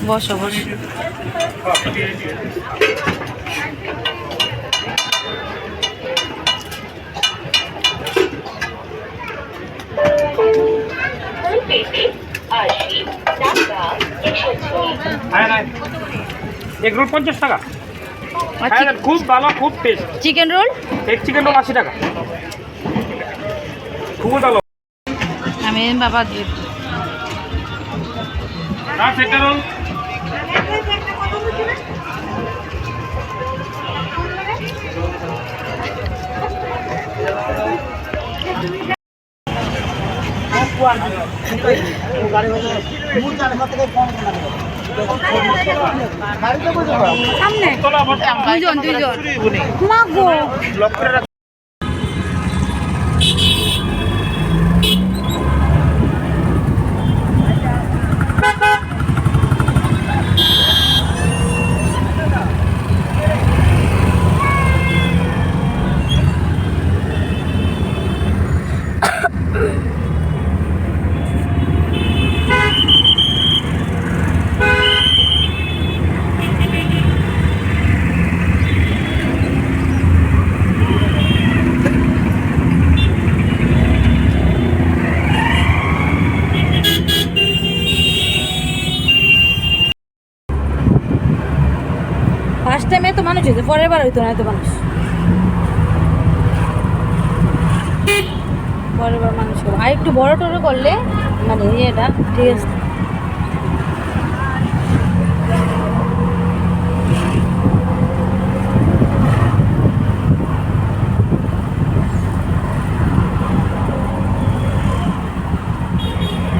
বসো বসো। Egg roll 50 টাকা। খুব ভালো, খুব টেস্ট। চিকেন রোল, এক চিকেন রোল 80 টাকা। খুব ভালো। আমি বাবা না সেটা রোল সামনে দুইজন মাগো। ফার্স্ট টাইমে তো মানুষ হয়েছে, পরের বার হইতো না এত মানুষ। পরের বার মানুষ করবো আর একটু বড় টড়ো করলে মানে ইয়েটা ঠিক আছে।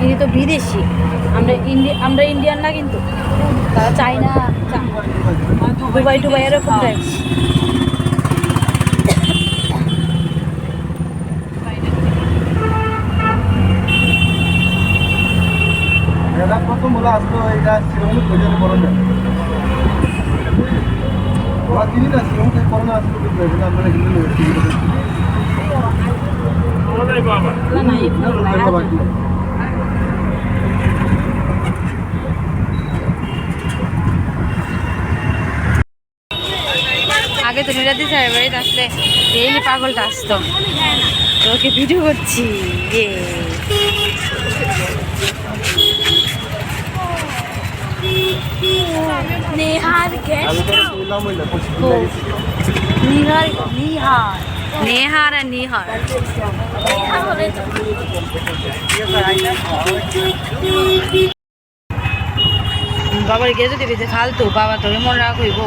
ইনি তো বিদেশি, আমরা ইন্ডিয়ান না, কিন্তু তারা চায়না, দুবাই টুবাই এরকম ট্যাক্স। প্রথম বলে আসলো এটা শিরোমণি প্রয়োজনে করোনা ওরা চিনি না শিরোমণি করোনা আসলো প্রয়োজনে আপনারা হিন্দু আগে তো নিরাদি সাহেব বাড়িতে আসলে এই পাগলটা আসতো, তোকে ভিডিও করছি। নেহার আর নিহার বাবার গেছে দিবি ফালতু, বাবা তোকে মনে রাখ হইব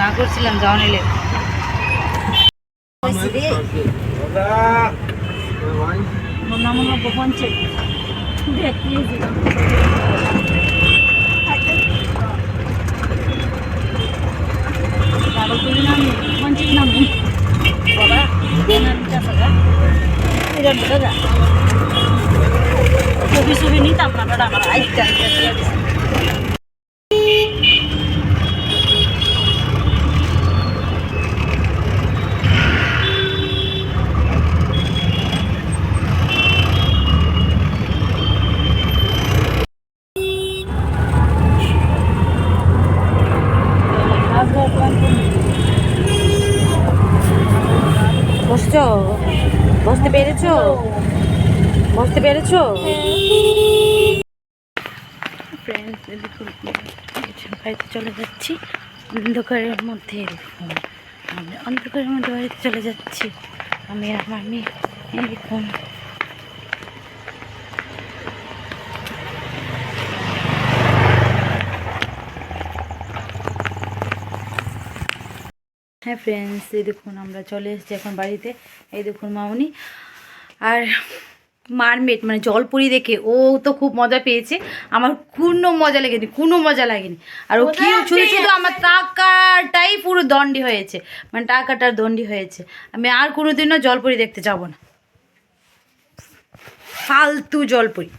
না করছিলাম যাও নিলে। ছবি ছবি নিতাম না দাদা আমার আইটা। বসছো, বসতে পেরেছো, বসতে পেরেছো? ফ্রেন্ডস বাড়িতে চলে যাচ্ছি অন্ধকারের মধ্যে। এরকম আমি অন্ধকারের মধ্যে বাড়িতে চলে যাচ্ছি, আমি আর মামি এরকম। হ্যাঁ ফ্রেন্ডস, এই দেখুন আমরা চলে এসেছি এখন বাড়িতে। এই দেখুন মামনি আর মারমেড মানে জলপুরি দেখে ও তো খুব মজা পেয়েছে, আমার কোনো মজা লাগেনি, কোনো মজা লাগেনি। আর ও কি শুধু শুধু আমার টাকাটাই পুরো দণ্ডি হয়েছে, মানে টাকাটার দণ্ডি হয়েছে। আমি আর কোনোদিনও জলপুরি দেখতে যাব না, ফালতু জলপুরি।